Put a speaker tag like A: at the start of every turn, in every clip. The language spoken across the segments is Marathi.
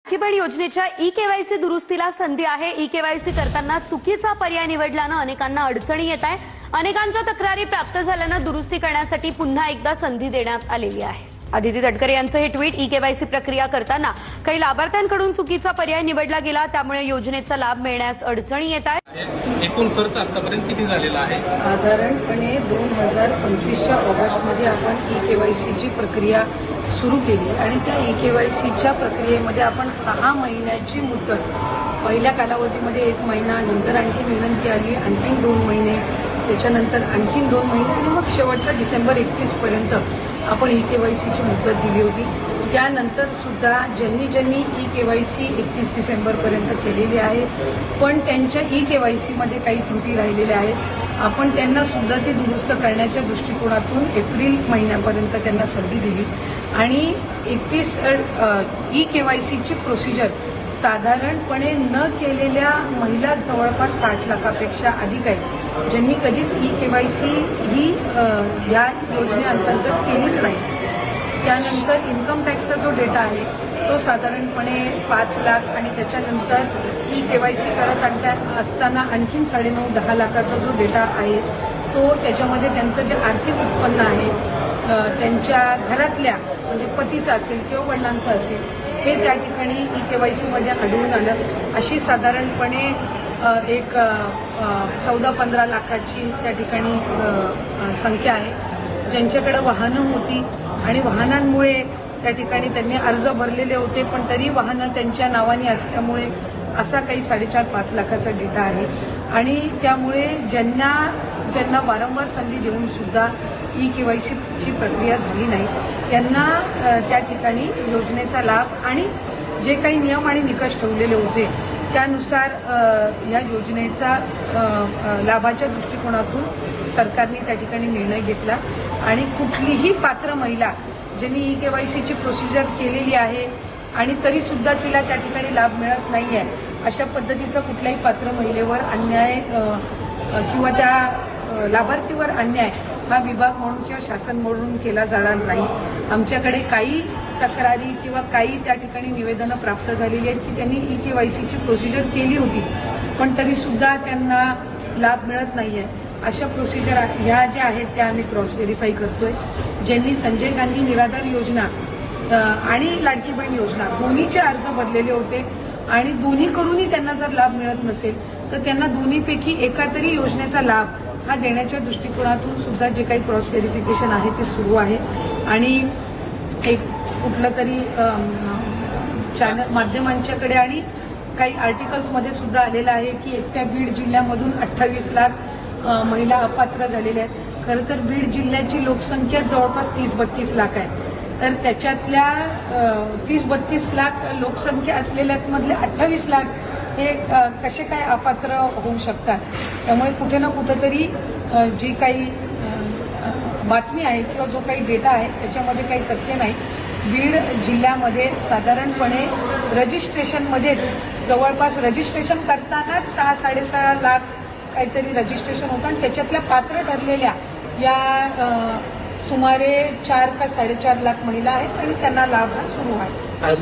A: राखीपण योजनेच्या ई-केवायसी दुरुस्तीला संधी आहे। ई-केवायसी करताना चुकीचा पर्याय निवडल्यानं अनेकांना अडचणी येत आहे। अनेकांच्या तक्रारी प्राप्त झाल्यानं दुरुस्ती करण्यासाठी पुन्हा एकदा संधी देण्यात आलेली आहे। आदिती तटकरे यांचं हे ट्विट। ई-केवायसी प्रक्रिया करताना काही लाभार्थ्यांकडून चुकीचा पर्याय निवडला गेला, त्यामुळे योजनेचा लाभ मिळण्यास अडचणी येत आहेत।
B: एकूण खर्च आतापर्यंत किती झालेला आहे?
C: साधारणपणे 2025च्या ऑगस्टमध्ये आपण ई-केवायसीची प्रक्रिया सुरू केली आणि त्या ई-केवायसीच्या प्रक्रियेमध्ये आपण 6 महिन्याची मुदत, पहिल्या कालावधीमध्ये 1 महिना, नंतर आणखी विनंती आली आणखीन 2 महिने, त्याच्यानंतर आणखीन 2 महिने आणि मग शेवटचा डिसेंबर 31 पर्यंत आपण ई-केवायसीची मुदत दिली होती। त्यानंतर सुद्धा ज्यांनी ई-केवायसी 31 डिसेंबरपर्यंत केलेली आहे पण त्यांच्या ई-केवायसीमध्ये काही त्रुटी राहिलेल्या आहेत, आपण त्यांना सुद्धा ती दुरुस्त करण्याच्या दृष्टिकोनातून एप्रिल महिन्यापर्यंत त्यांना संधी दिली आणि 31 ई-केवायसीची प्रोसिजर साधारणपणे न केलेल्या महिला जवळपास 60 लाखापेक्षा अधिक आहेत, ज्यांनी कधीच ई-केवायसी ही या योजनेअंतर्गत केलीच नाही। त्यानंतर इन्कम टॅक्सचा जो डेटा आहे तो साधारणपणे 5 लाख आणि त्याच्यानंतर ई-केवायसी करत असताना आणखीन 9.5-10 लाखाचा जो डेटा आहे तो त्याच्यामध्ये त्यांचं जे आर्थिक उत्पन्न आहे त्यांच्या घरातल्या म्हणजे पतीचं असेल किंवा वडिलांचं असेल हे त्या ठिकाणी ई-केवायसीमध्ये आढळून आलं। अशी साधारणपणे एक 14-15 लाखाची त्या ठिकाणी संख्या आहे ज्यांच्याकडे वाहनं होती आणि वाहनांमुळे त्या ठिकाणी त्यांनी अर्ज भरलेले होते पण तरी वाहनं त्यांच्या नावाने असल्यामुळे असा काही 4.5-5 लाखाचा डेटा आहे आणि त्यामुळे ज्यांना वारंवार संधी देऊन सुद्धा ई-केवायसीची प्रक्रिया झाली नाही त्यांना त्या ठिकाणी योजनेचा लाभ आणि जे काही नियम आणि निकष ठेवलेले होते त्यानुसार या योजनेचा लाभाच्या दृष्टिकोनातून सरकारने त्या ठिकाणी निर्णय घेतला आणि कुठलीही पात्र महिला ज्यांनी ई-केवायसीची प्रोसिजर केलेली आहे आणि तरी सुद्धा तिला त्या ठिकाणी लाभ मिळत नाहीये अशा पद्धतीचा कुठल्याही पात्र महिलेवर अन्याय किंवा त्या लाभार्थीवर अन्याय हा विभाग म्हणून किंवा शासन म्हणून केला जाणार नाही। आमच्याकडे काही तक्रारी किंवा काही त्या ठिकाणी निवेदनं प्राप्त झालेली आहेत की त्यांनी ई-केवायसीची प्रोसिजर केली होती पण तरी सुद्धा त्यांना लाभ मिळत नाहीये। अशा प्रोसिजर ह्या ज्या आहेत त्या आम्ही क्रॉस व्हेरीफाय करतोय। ज्यांनी संजय गांधी निराधार योजना आणि लाडकी बहीण योजना दोन्हीचे अर्ज भरलेले होते आणि दोन्हीकडूनही त्यांना जर लाभ मिळत नसेल तर त्यांना दोन्हीपैकी एका तरी योजनेचा लाभ हा देण्याच्या दृष्टिकोनातून सुद्धा जे काही क्रॉस व्हेरिफिकेशन आहे ते सुरू आहे आणि एक कुठलं तरी चॅनल माध्यमांच्याकडे आणि काही आर्टिकल्समध्ये सुद्धा आलेलं आहे की एकट्या बीड जिल्ह्यामधून 28 लाख महिला अपात्र झालेल्या आहेत। खरं तर बीड जिल्ह्याची लोकसंख्या जवळपास 30-32 लाख आहे, तर त्याच्यातल्या 30-32 लाख लोकसंख्या असलेल्यामधले 28 लाख हे कसे काय अपात्र होऊ शकतात। त्यामुळे कुठे ना कुठेतरी जी काही बातमी आहे किंवा जो काही डेटा आहे त्याच्यामध्ये काही तथ्य नाही। बीड जिल्ह्यामध्ये साधारणपणे रजिस्ट्रेशनमध्येच जवळपास रजिस्ट्रेशन करतानाच 6-6.5 लाख काहीतरी रजिस्ट्रेशन होतं आणि त्याच्यातल्या पात्र ठरलेल्या या सुमारे 4 का 4.5 लाख महिला आहेत आणि त्यांना लाभ हा सुरू आहे।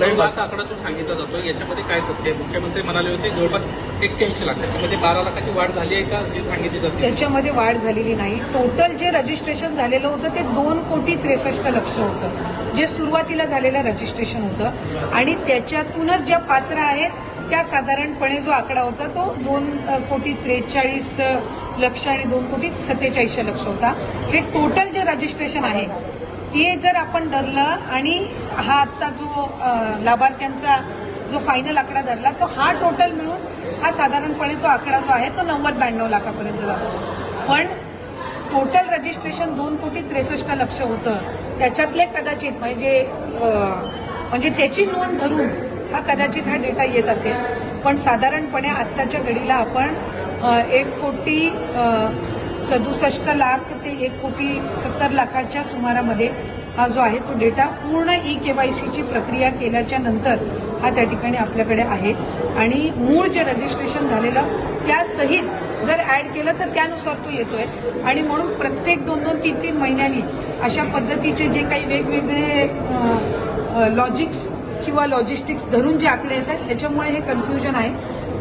B: 9 लाख आकडा जो सांगितला जातो याच्यामध्ये काय तथ्य आहे? मुख्यमंत्री म्हणाले होते जवळपास 81 लाख, त्याच्यामध्ये 12 लाखाची वाढ झाली आहे का जे सांगितली जाते?
C: त्याच्यामध्ये वाढ झालेली नाही। टोटल जे रजिस्ट्रेशन झालेलं होतं ते 2,63,00,000 होतं जे सुरुवातीला झालेलं रजिस्ट्रेशन होतं आणि त्याच्यातूनच ज्या पात्र आहेत त्या साधारणपणे जो आकडा होता तो 2,43,00,000 आणि 2,47,00,000 होता। हे टोटल जे रजिस्ट्रेशन आहे ते जर आपण धरलं आणि हा आत्ता जो लाभार्थ्यांचा जो फायनल आकडा धरला तो हा टोटल मिळून हा साधारणपणे तो आकडा जो आहे तो 90-92 लाखापर्यंत जातो। पण टोटल रजिस्ट्रेशन 2,63,00,000 होतं, त्याच्यातले कदाचित म्हणजे त्याची नोंद धरून हा कदाचित हा डेटा येत असेल पण साधारणपणे आत्ताच्या घडीला आपण 1,67,00,000 ते 1,70,00,000 सुमारामध्ये हा जो आहे तो डेटा पूर्ण ई-केवायसीची प्रक्रिया केल्याच्या नंतर हा त्या ठिकाणी आपल्याकडे आहे आणि मूळ जे रजिस्ट्रेशन झालेलं त्यासहित जर ऍड केलं तर त्यानुसार तो येतोय आणि म्हणून प्रत्येक 2-2, 3-3 महिन्यांनी अशा पद्धतीचे जे काही वेगवेगळे लॉजिक्स किंवा लॉजिस्टिक्स धरून जे आकडे येतात त्याच्यामुळे हे कन्फ्युजन आहे.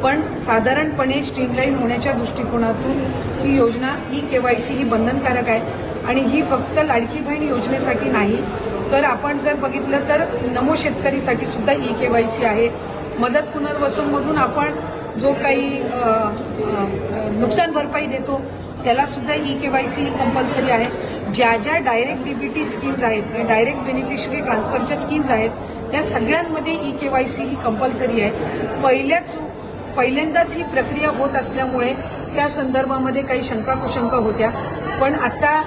C: पण साधारणपणे स्ट्रीमलाईन होण्याच्या दृष्टिकोनातून ही योजना केवायसी ही बंधनकारक आहे आणि ही फक्त लाडकी बहीण योजनेसाठी नाही, तर आपण जर बघितलं तर नमो शेतकरीसाठी सुद्धा केवायसी आहे. मदत पुनर्वसनमधून आपण जो काही नुकसान भरपाई देतो त्याला सुद्धा केवायसी ही कंपल्सरी आहे. ज्या ज्या डायरेक्ट डीबीटी स्कीम्स आहेत, डायरेक्ट बेनिफिशरी ट्रान्सफरच्या स्कीम्स आहेत, या सगळ्यांमध्ये केवायसी ही कंपल्सरी आहे. पहिल्यांदाच ही प्रक्रिया होत असल्यामुळे त्या संदर्भामध्ये काही शंका कुशंका होत्या, पण आता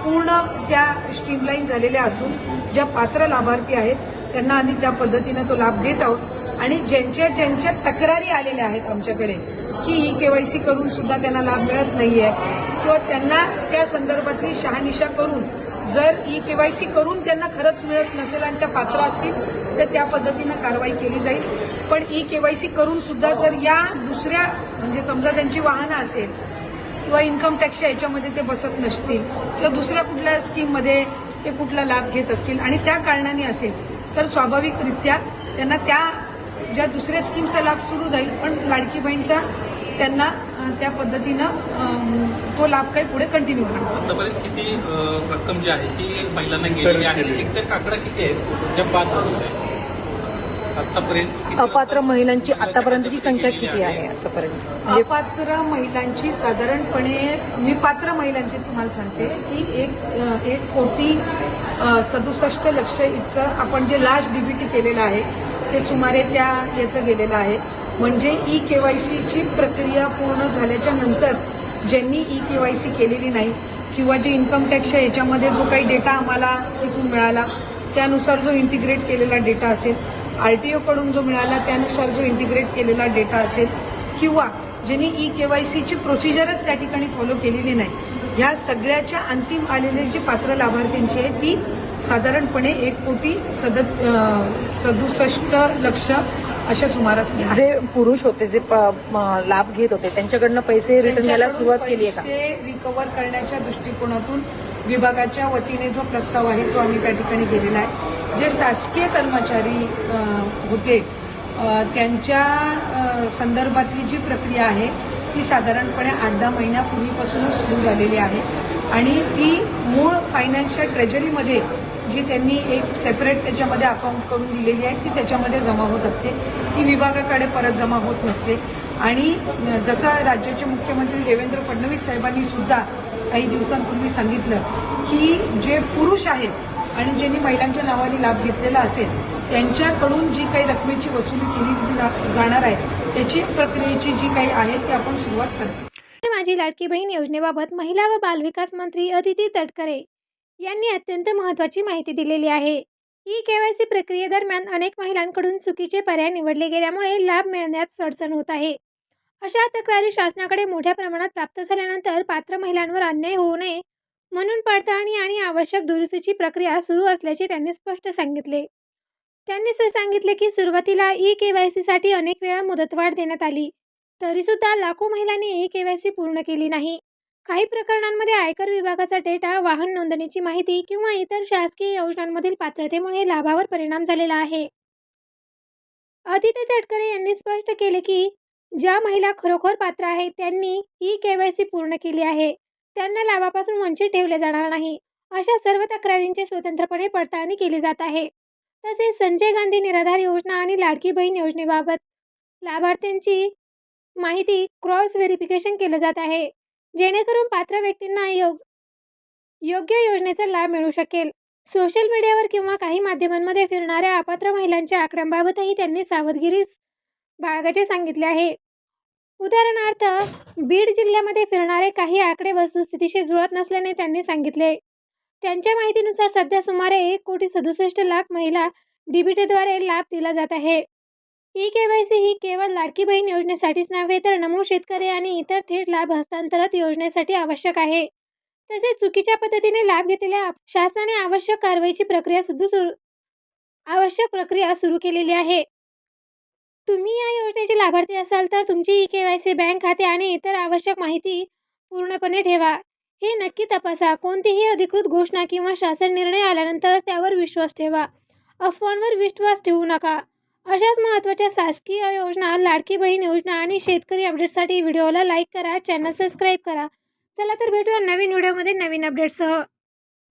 C: पूर्ण त्या स्ट्रीमलाईन झालेल्या असून ज्या पात्र लाभार्थी आहेत त्यांना आम्ही त्या पद्धतीनं तो लाभ देत आहोत. आणि ज्यांच्या तक्रारी आलेल्या आहेत आमच्याकडे की केवायसी करून सुद्धा त्यांना लाभ मिळत नाहीये किंवा त्यांना त्या संदर्भातली शहानिशा करून जर केवायसी करून त्यांना खरंच मिळत नसेल आणि त्या पात्र असतील तर त्या पद्धतीनं कारवाई केली जाईल. पण केवायसी करून सुद्धा जर या दुसऱ्या म्हणजे समजा त्यांची वाहनं असेल किंवा इन्कम टॅक्सच्या याच्यामध्ये ते बसत नसतील किंवा दुसऱ्या कुठल्या स्कीममध्ये ते कुठला लाभ घेत असतील आणि त्या कारणाने असेल तर स्वाभाविकरित्या त्यांना त्या ज्या दुसऱ्या स्कीमचा लाभ सुरू जाईल, पण लाडकी बहीणचा त्यांना त्या पद्धतीनं तो लाभ काही पुढे कंटिन्यू होणार.
B: आतापर्यंत किती रक्कम जी आहे ती महिलांना गेलेली आहे, एक्झॅक्ट आकडा किती आहे ज्या पात्र होत आहे आतापर्यंत?
D: अपात्र महिलांची आतापर्यंतची संख्या किती आहे आतापर्यंत? म्हणजे
C: अपात्र महिलांची साधारणपणे मी पात्र महिलांची तुम्हाला सांगते की 1,67,00,000 इतकं आपण जे लास्ट डीबीटी केलेलं आहे ते सुमारे त्या याचं गेलेलं आहे. म्हणजे केवायसीची प्रक्रिया पूर्ण झाल्याच्या नंतर ज्यांनी केवायसी केलेली नाही किंवा जे इन्कम टॅक्सच्या याच्यामध्ये जो काही डेटा आम्हाला तिथून मिळाला त्यानुसार जो इंटिग्रेट केलेला डेटा असेल, आरटीओ कडून जो मिळाला त्यानुसार जो इंटिग्रेट केलेला डेटा असेल किंवा ज्यांनी केवायसीची प्रोसिजरच त्या ठिकाणी फॉलो केलेली नाही, ह्या सगळ्याच्या अंतिम आलेले जे पात्र लाभार्थ्यांची आहे ती साधारणपणे 1,67,00,000 अशा सुमारास आहे.
D: जे पुरुष होते जे लाभ घेत होते त्यांच्याकडनं पैसे रिटर्न घ्यायला सुरुवात केली आहे का?
C: पैसे रिकव्हर करण्याच्या दृष्टिकोनातून विभागाच्या वतीने जो प्रस्ताव आहे तो आम्ही त्या ठिकाणी केलेला आहे. जे शासकीय कर्मचारी होते त्यांच्या संदर्भातली जी प्रक्रिया आहे ती साधारणपणे 8-10 महिन्यापूर्वीपासूनच सुरू झालेली आहे आणि ती मूळ फायनान्शियल ट्रेजरीमध्ये जी त्यांनी एक सेपरेट त्याच्यामध्ये अकाउंट करून दिलेली आहे ती त्याच्यामध्ये जमा होत असते, ती विभागाकडे परत जमा होत नसते. आणि जसं राज्याचे मुख्यमंत्री देवेंद्र फडणवीस साहेबांनी सुद्धा काही दिवसांपूर्वी सांगितलं की जे पुरुष आहेत आणि ज्यांनी महिलांच्या नावाने लाभ घेतलेला असेल त्यांच्याकडून जी काही रकमेची वसुली केली जाणार आहे त्याची प्रक्रियेची जी काही आहे ती आपण सुरुवात करतो.
E: माझी लाडकी बहीण योजनेबाबत महिला व बालविकास मंत्री अदिती तटकरे यांनी अत्यंत महत्त्वाची माहिती दिलेली आहे. केवायसी प्रक्रियेदरम्यान अनेक महिलांकडून चुकीचे पर्याय निवडले गेल्यामुळे लाभ मिळण्यात अडचण होत आहे. अशा तक्रारी शासनाकडे मोठ्या प्रमाणात प्राप्त झाल्यानंतर पात्र महिलांवर अन्याय होऊ नये म्हणून पडताळणी आणि आवश्यक दुरुस्तीची प्रक्रिया सुरू असल्याचे त्यांनी स्पष्ट सांगितले. त्यांनी सांगितले की सुरुवातीला केवायसीसाठी अनेक वेळा मुदतवाढ देण्यात आली तरीसुद्धा लाखो महिलांनी केवायसी पूर्ण केली नाही. काही प्रकरणांमध्ये आयकर विभागाचा डेटा, वाहन नोंदणीची माहिती किंवा इतर शासकीय योजनांमधील पात्रतेमुळे लाभावर परिणाम झालेला आहे. अदिती तटकरे यांनी स्पष्ट केले की ज्या महिला खरोखर पात्र आहेत त्यांनी केवायसी पूर्ण केली आहे, त्यांना लाभापासून वंचित ठेवले जाणार नाही. अशा सर्व तक्रारींची स्वतंत्रपणे पडताळणी केली जात आहे. तसेच संजय गांधी निराधार योजना आणि लाडकी बहीण योजनेबाबत लाभार्थ्यांची माहिती क्रॉस व्हेरिफिकेशन केलं जात आहे, जेणेकरून पात्र व्यक्तींना योग्य योजनेचा लाभ मिळू शकेल. सोशल मीडियावर किंवा काही माध्यमांमध्ये फिरणाऱ्या अपात्र महिलांच्या आकड्यांबाबतही त्यांनी सावधगिरी बाळगायचे सांगितले आहे. उदाहरणार्थ, बीड जिल्ह्यामध्ये फिरणारे काही आकडे वस्तुस्थितीशी जुळत नसल्याने त्यांनी सांगितले. त्यांच्या माहितीनुसार सध्या सुमारे 1,67,00,000 महिला डीबीटीद्वारे लाभ दिला जात आहे. केवायसी ही केवळ लाडकी बहीण योजनेसाठीच नव्हे तर नमो शेतकरी आणि इतर थेट लाभ हस्तांतरण योजनेसाठी आवश्यक आहे. तसेच चुकीच्या पद्धतीने लाभ घेतलेल्या शासनाने आवश्यक कारवाईची प्रक्रिया सुरू केलेली आहे. तुम्ही या योजनेचे लाभार्थी असाल तर तुमची केवायसी, बँक खाते आणि इतर आवश्यक माहिती पूर्णपणे ठेवा. हे नक्की तपासा. कोणतीही अधिकृत घोषणा किंवा शासन निर्णय आल्यानंतरच त्यावर विश्वास ठेवा. अफवांवर विश्वास ठेवू नका. अशाच महत्त्वाच्या शासकीय योजना, लाडकी बहीण योजना आणि शेतकरी अपडेट्ससाठी व्हिडिओला लाईक करा, चॅनल सबस्क्राईब करा. चला तर भेटूया नवीन व्हिडिओमध्ये नवीन अपडेट्ससह.